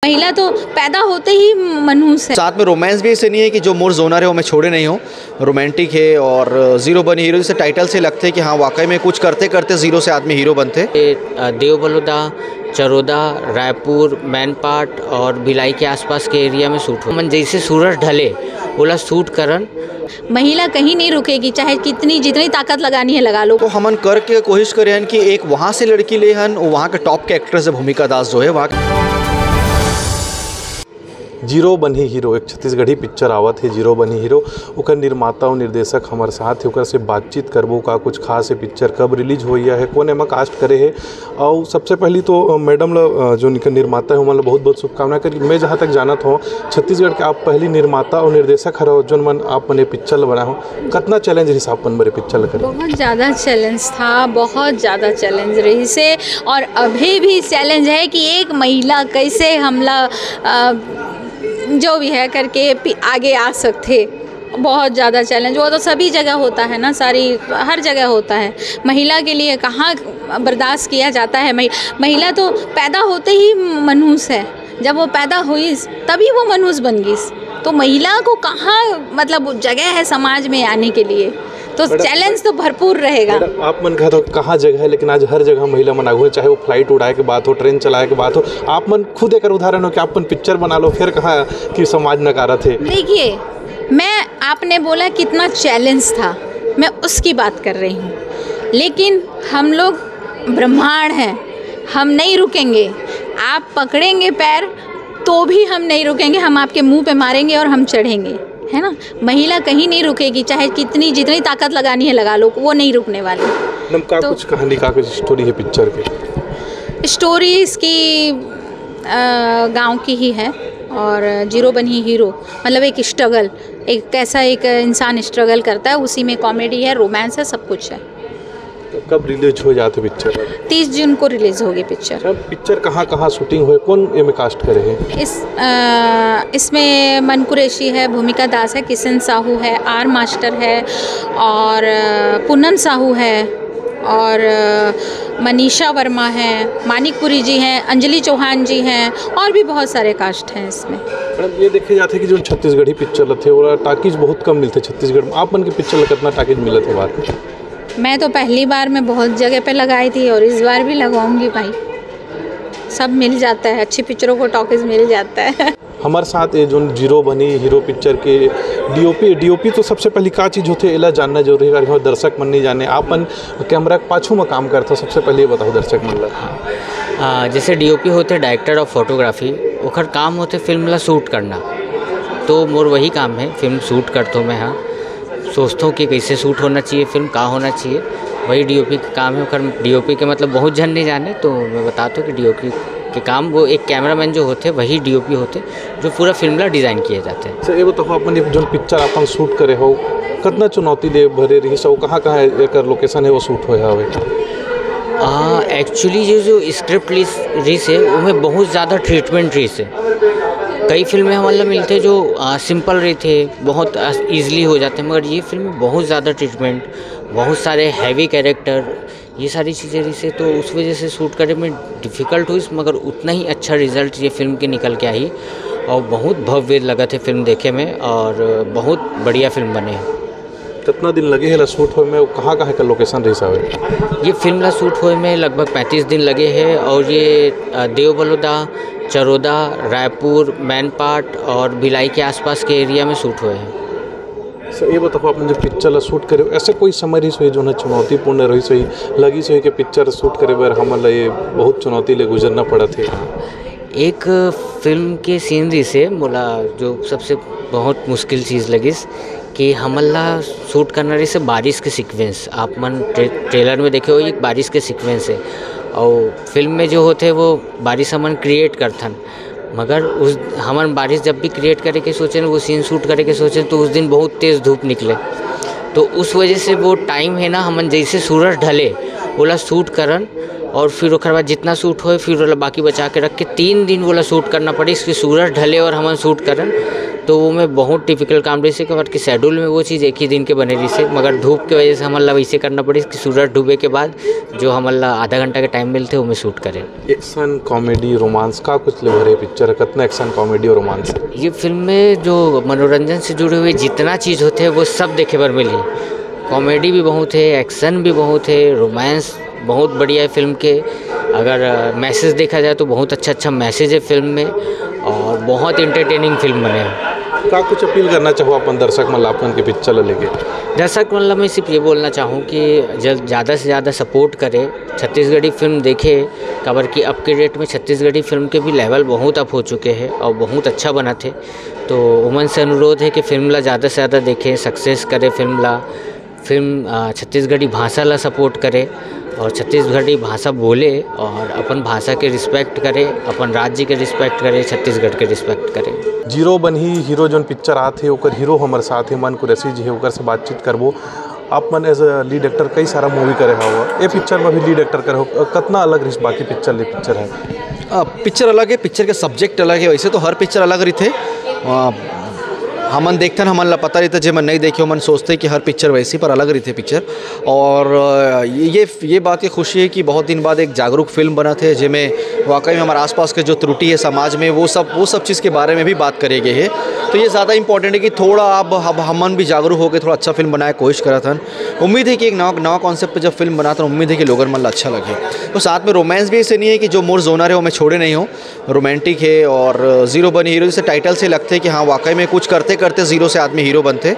महिला तो पैदा होते ही मनहूस है। साथ में रोमांस भी ऐसे नहीं है कि जो मोर जोनर है वो मैं छोड़े नहीं हूँ, रोमांटिक है और जीरो बनी हीरो जैसे टाइटल से लगते हैं कि हाँ वाकई में कुछ करते करते जीरो से आदमी हीरो बनते। देव बलौदा, चरोदा, रायपुर, मैनपाट और भिलाई के आसपास के एरिया में शूट हो। मन जैसे सूरज ढले बोला शूट करन। महिला कहीं नहीं रुकेगी, चाहे जितनी ताकत लगानी है लगा लो। तो हमन करके कोशिश करें हन कि एक वहाँ से लड़की ले हन, वहाँ के टॉप के एक्ट्रेस है भूमिका दास जो है वहाँ। जीरो बनी हीरो एक छत्तीसगढ़ी पिक्चर आवत है, जीरो बनी हीरो। ओकर निर्माता और निर्देशक हमारे साथ है, ओकर से बातचीत करबो का कुछ खास है पिक्चर कब रिलीज हो है, कौन एमा कास्ट करे है। और सबसे पहली तो मैडम जो निर्माता है मतलब बहुत बहुत शुभकामनाएं करी। मैं जहाँ तक जानत हूँ छत्तीसगढ़ के आप पहली निर्माता और निर्देशक हरो जो मन आप मने पिक्चर बना हो, कितना चैलेंज हिसाब अपन मेरे पिक्चर करे? बहुत ज़्यादा चैलेंज था, बहुत ज़्यादा चैलेंज रही से, और अभी भी चैलेंज है कि एक महिला कैसे हमला जो भी है करके आगे आ सकते। बहुत ज़्यादा चैलेंज, वो तो सभी जगह होता है ना, हर जगह होता है। महिला के लिए कहाँ बर्दाश्त किया जाता है। महिला तो पैदा होते ही मनहूस है, जब वो पैदा हुई तभी वो मनहूस बन गई। तो महिला को कहाँ मतलब जगह है समाज में आने के लिए, तो चैलेंज तो भरपूर रहेगा। आप मन कहा तो कहाँ जगह है, लेकिन आज हर जगह महिला मन आगू है, चाहे वो फ्लाइट उड़ाए के बात हो, ट्रेन चलाए के बात हो। आप मन खुद एक उदाहरण हो कि आप मन पिक्चर बना लो, फिर कहाँ कि समाज नकारा थे। देखिए आपने बोला कितना चैलेंज था, मैं उसकी बात कर रही हूँ। लेकिन हम लोग ब्रह्मांड हैं, हम नहीं रुकेंगे। आप पकड़ेंगे पैर तो भी हम नहीं रुकेंगे, हम आपके मुंह पे मारेंगे और हम चढ़ेंगे, है ना। महिला कहीं नहीं रुकेगी, चाहे जितनी ताकत लगानी है लगा लो, वो नहीं रुकने वाली। तो कुछ कहानी का कुछ स्टोरी है पिक्चर की? स्टोरी इसकी गांव की ही है, और जीरो बनी हीरो मतलब एक स्ट्रगल, एक कैसा एक इंसान स्ट्रगल करता है, उसी में कॉमेडी है, रोमांस है, सब कुछ है। तो कब रिलीज हो जाते पिक्चर? 30 जून को रिलीज होगी पिक्चर। पिक्चर कहाँ शूटिंग हुई, कौन ये में कास्ट करे हैं? इसमें मन कुरैशी है, भूमिका दास है, किशन साहू है, आर मास्टर है, और पूनम साहू है, और मनीषा वर्मा है, मानिकपुरी जी हैं, अंजलि चौहान जी हैं, और भी बहुत सारे कास्ट हैं इसमें। मैडम ये देखे जाते कि जो छत्तीसगढ़ी पिक्चर थे वो टाकीज बहुत कम मिलते छत्तीसगढ़ में, आप मन के पिक्चर कितना टाकीज मिले थे बात? मैं तो पहली बार में बहुत जगह पे लगाई थी, और इस बार भी लगाऊंगी भाई। सब मिल जाता है, अच्छी पिक्चरों को टॉकीज मिल जाता है। हमारे साथ ये जो जीरो बनी हीरो पिक्चर के डीओपी तो सबसे पहली का चीज़ होती है एला जानना जरूरी है, दर्शक मन नहीं जाने। आपन कैमरा के पाछू में काम करते हो, सबसे पहले ये बताओ दर्शक मन ला। जैसे डीओपी होते डायरेक्टर ऑफ फोटोग्राफी, ओखर काम होते फिल्म ला शूट करना। तो मोर वही काम है, फिल्म शूट करता हूँ मैं। हाँ, सोचता हूँ कि कैसे शूट होना चाहिए, फिल्म कहाँ होना चाहिए, वही डीओपी का काम है। ओखर डीओपी के मतलब बहुत जन नहीं जाने, तो मैं बताता हूँ कि डीओपी के काम वो एक कैमरामैन जो होते वही डीओपी होते, जो पूरा फिल्म ला डिज़ाइन किए जाते हैं। सर ये बताओ अपने जो पिक्चर अपन शूट करे हो कितना चुनौती दे भरे रही सो, कहाँ एक लोकेशन है वो शूट हो हवे? एक्चुअली जो स्क्रिप्ट रही से उनमें बहुत ज़्यादा ट्रीटमेंट रही से। कई फिल्में हमारे मिलते जो सिंपल रहे थे, बहुत ईजिली हो जाते हैं, मगर ये फिल्म में बहुत ज़्यादा ट्रीटमेंट, बहुत सारे हैवी कैरेक्टर, ये सारी चीज़ें रही से, तो उस वजह से शूट करने में डिफ़िकल्ट हुई, मगर उतना ही अच्छा रिज़ल्ट ये फिल्म के निकल के आई, और बहुत भव्य लगा थे फिल्म देखे में, और बहुत बढ़िया फिल्म बने। कितना दिन लगे है शूट होए में, कहाँ का लोकेशन रही साहब? ये फिल्म ला शूट होए में लगभग 35 दिन लगे हैं, और ये देव बलौदा, चरोदा, रायपुर, मैनपाट और भिलाई के आसपास के एरिया में शूट हुए हैं। सर ये बताओ आपने जो पिक्चर ला शूट करे ऐसे कोई समय रही सही जो है चुनौतीपूर्ण रही सही लगी सही कि पिक्चर शूट करे बार हमारा ये बहुत चुनौती ले गुजरना पड़ा थे? एक फिल्म के सीनरी से बोला जो सबसे बहुत मुश्किल चीज़ लगी कि हमला शूट करना रही से बारिश के सीक्वेंस। आप मन ट्रेलर में देखे हो, ये बारिश के सीक्वेंस है, और फिल्म में जो होते वो बारिश हमन क्रिएट करथन, मगर उस हमन बारिश जब भी क्रिएट करे के सोचे वो सीन शूट करे के सोचे तो उस दिन बहुत तेज़ धूप निकले, तो उस वजह से वो टाइम है ना, हमन जैसे सूरज ढले बोला शूट करन, और फिर उसके बाद जितना शूट होए फिर बोला बाकी बचा के रख के 3 दिन बोला शूट करना पड़े, इसलिए सूरज ढले और हमन शूट करन, तो वो मैं बहुत टिपिकल काम रही से कि शेड्यूल में वो चीज़ एक ही दिन के बने रही से, मगर धूप की वजह से हमारा वैसे करना पड़ी कि सूरज डूबे के बाद जो हमारा आधा घंटा के टाइम मिलते वो मैं शूट करें। एक्शन कॉमेडी रोमांस का कुछ ले भरे पिक्चर है, कितना एक्शन कॉमेडी और रोमांस है? ये फिल्म में जो मनोरंजन से जुड़े हुए जितना चीज़ होते हैं वो सब देखे बर मिली। कॉमेडी भी बहुत है, एक्शन भी बहुत है, रोमांस बहुत बढ़िया है फिल्म के। अगर मैसेज देखा जाए तो बहुत अच्छा मैसेज है फिल्म में और बहुत इंटरटेनिंग फिल्म बने हैं। का कुछ अपील करना चाहो अपन दर्शक मल्लापन के पिक्चर लेके? दर्शक मतलब मैं सिर्फ ये बोलना चाहूँ कि ज़्यादा से ज़्यादा सपोर्ट करें, छत्तीसगढ़ी फिल्म देखें। खबर कि अब के डेट में छत्तीसगढ़ी फिल्म के भी लेवल बहुत अप हो चुके हैं और बहुत अच्छा बना थे। तो उमन से अनुरोध है कि फिल्म ला ज़्यादा से ज़्यादा देखें, सक्सेस करें फिल्म छत्तीसगढ़ी भाषा ला सपोर्ट करे और छत्तीसगढ़ी भाषा बोले और अपन भाषा के रिस्पेक्ट करे, अपन राज्य के रिस्पेक्ट करे, छत्तीसगढ़ के रिस्पेक्ट करे। जीरो बनी हीरो जोन पिक्चर आते ओकर हीरो हमारे साथ है मन कुरैशी जी है, ओकर से बातचीत करबो। आप मन एज अ लीड एक्टर कई सारा मूवी करे हुआ, ये पिक्चर में भी लीड एक्टर करे हो, कितना अलग रही बाकी पिक्चर है? पिक्चर अलग है, पिक्चर के सब्जेक्ट अलग है। वैसे तो हर पिक्चर अलग रही थे। हमन देखते हैं, हमन ला पता रहता, जे मन नहीं देखे मन सोचते कि हर पिक्चर वैसी पर अलग रही थे पिक्चर। और ये बात की खुशी है कि बहुत दिन बाद एक जागरूक फिल्म बना थे जिसमें वाकई में हमारे आसपास के जो त्रुटि है समाज में वो सब चीज़ के बारे में भी बात करे गए है। तो ये ज़्यादा इंपॉर्टेंट है कि थोड़ा अब हमन भी जागरूक होकर थोड़ा अच्छा फिल्म बनाए कोशिश करा था। उम्मीद है कि एक नवा कॉन्सेप्ट पर जब फिल्म बना था, उम्मीद है कि लोगन मन ला अच्छा लगे। तो साथ में रोमांस भी ऐसे नहीं है कि जो मोर जोनर है वो मैं छोड़े नहीं हूँ, रोमांटिक है और जीरो बनी हीरो जैसे टाइटल से लगते हैं कि हाँ वाकई में कुछ करते जीरो से आदमी हीरो बनते।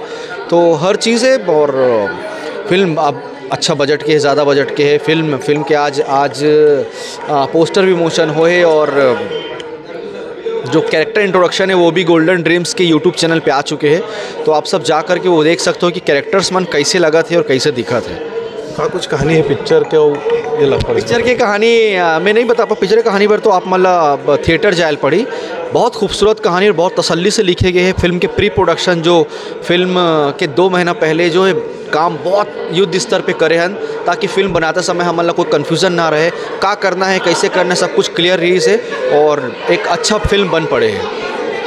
तो हर चीज़ है और फिल्म अब अच्छा बजट के है, ज़्यादा बजट के है। फिल्म के आज पोस्टर भी मोशन हुए और जो कैरेक्टर इंट्रोडक्शन है वो भी गोल्डन ड्रीम्स के यूट्यूब चैनल पे आ चुके हैं। तो आप सब जा कर के वो देख सकते हो कि कैरेक्टर्स मन कैसे लगा थे और कैसे दिखा थे। का कुछ कहानी है पिक्चर के? पिक्चर की कहानी मैं नहीं बता पा, पिक्चर की कहानी पर तो आप मतलब थिएटर जायल पड़ी। बहुत खूबसूरत कहानी और बहुत तसल्ली से लिखे गए हैं। फिल्म के प्री प्रोडक्शन जो फिल्म के 2 महीना पहले जो है काम बहुत युद्ध स्तर पे करे हैं ताकि फिल्म बनाते समय हमारा कोई कन्फ्यूज़न ना रहे, क्या करना है कैसे करना है सब कुछ क्लियर रही से और एक अच्छा फिल्म बन पड़े है।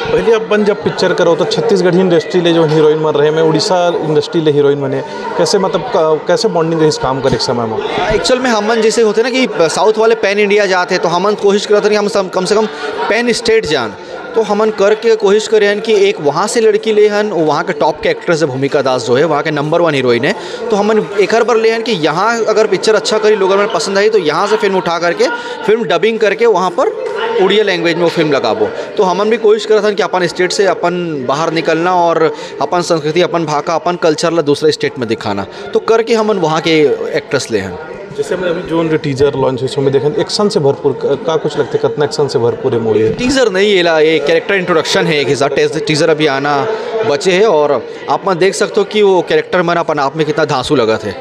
पहले अपन जब पिक्चर करो तो छत्तीसगढ़ी इंडस्ट्री ले जो हीरोइन बन रहे, मैं उड़ीसा इंडस्ट्री ले हीरोइन बने, कैसे मतलब कैसे बॉन्डिंग रही इस काम करे समय में? एक्चुअल में हमन जैसे होते ना कि साउथ वाले पैन इंडिया जाते हैं तो हमन कोशिश करते हैं कि हम कम से कम पैन स्टेट जान। तो हमन करके कोशिश करे हैं कि एक वहाँ से लड़की ले हन, वहाँ के टॉप के एक्ट्रेस है भूमिका दास जो है वहाँ के नंबर 1 हीरोइन है। तो हमन एक हर बार ले हन कि यहाँ अगर पिक्चर अच्छा करी लोगों में पसंद आई तो यहाँ से फिल्म उठा करके फिल्म डबिंग करके वहाँ पर उड़िया लैंग्वेज में वो फिल्म लगाबो। तो हमन भी कोशिश करा था कि अपन स्टेट से अपन बाहर निकलना और अपन संस्कृति, अपन भाषा, अपन कल्चर ला दूसरे स्टेट में दिखाना। तो करके हमन वहाँ के एक्ट्रेस ले हैं। जैसे मैं अभी जो टीजर लॉन्च है उसमें देखें एक्शन से भरपूर, का कुछ लगता है कितना एक्शन से भरपूर है मूवी? टीजर नहीं ये कैरेक्टर इंट्रोडक्शन है एक हिसाब, टीजर अभी आना बचे है और आप मैं देख सकते हो कि वो कैरेक्टर मन अपन आप में कितना धांसू लगा थे।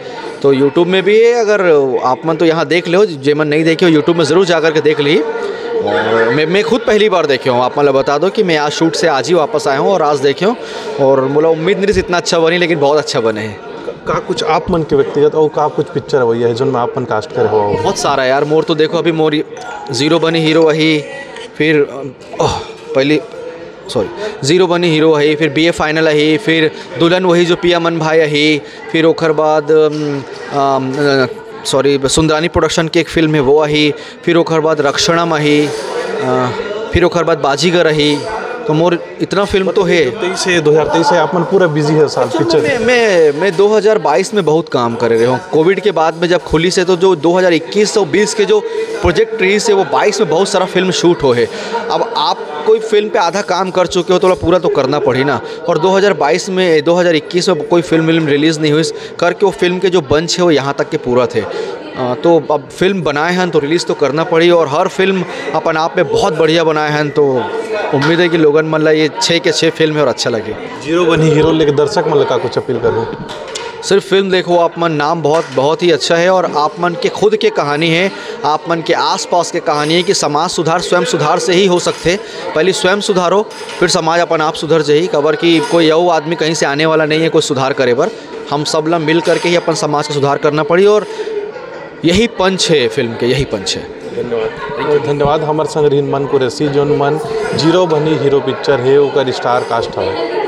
तो यूट्यूब में भी है, अगर आप मन तो यहाँ देख लो, जेमन नहीं देखे हो यूट्यूब में ज़रूर जा कर के देख ली। और मैं खुद पहली बार देखे हूँ, आप मतलब बता दो कि मैं आज शूट से आज ही वापस आया हूँ और आज देखे हूँ और बोला उम्मीद नहीं थी इतना अच्छा बनी, लेकिन बहुत अच्छा बने हैं। का कुछ आप मन के व्यक्तिगत और का कुछ पिक्चर वही है जो मैं आप मन कास्ट करे हुआ? बहुत सारा यार, मोर तो देखो अभी मोर जीरो बनी हीरो वही, फिर जीरो बनी हीरो है, फिर BA फाइनल है, फिर दुल्हन वही जो पिया मन भाई है, फिर ओखर बाद सुंदरानी प्रोडक्शन की एक फिल्म है वो है, फिर ओखर बाद रक्षणम है, फिर ओखर बाद बाजीगर है। तो मोर इतना फिल्म तो है। 2023 से आप मन पूरा बिजी है साल पिक्चर। मैं 2022 में बहुत काम कर रहे हूँ। कोविड के बाद में जब खुली से तो जो 2021 और 20 के जो प्रोजेक्ट रही से वो 22 में बहुत सारा फिल्म शूट हो है। अब आप कोई फिल्म पे आधा काम कर चुके हो तो पूरा तो करना पड़ी ना। और 2021 में कोई फिल्म रिलीज़ नहीं हुई करके वो फिल्म के जो बंच है वो यहाँ तक के पूरा थे। तो अब फिल्म बनाए हैं तो रिलीज़ तो करना पड़ी और हर फिल्म अपन आप में बहुत बढ़िया बनाए हैं। तो उम्मीद है कि लोगन मन ला ये 6 के 6 फिल्म है और अच्छा लगे। जीरो बनी हीरो लेके दर्शक मन का कुछ अपील करूँ? सिर्फ फिल्म देखो आप मन, नाम बहुत ही अच्छा है और आप मन के खुद के कहानी है, आप मन के आसपास के कहानी है कि समाज सुधार स्वयं सुधार से ही हो सकते। पहले स्वयं सुधारो फिर समाज अपन आप सुधर जाही। खबर कि कोई यऊ आदमी कहीं से आने वाला नहीं है कोई सुधार करे पर, हम सब ला मिल करके ही अपन समाज का सुधार करना पड़ी और यही पंच है फिल्म के, यही पंच है। धन्यवाद धन्यवाद। हमारे संग रहीन मन कुरैशी जोन मन जीरो बनी हीरो पिक्चर है ओकर स्टार कास्ट है।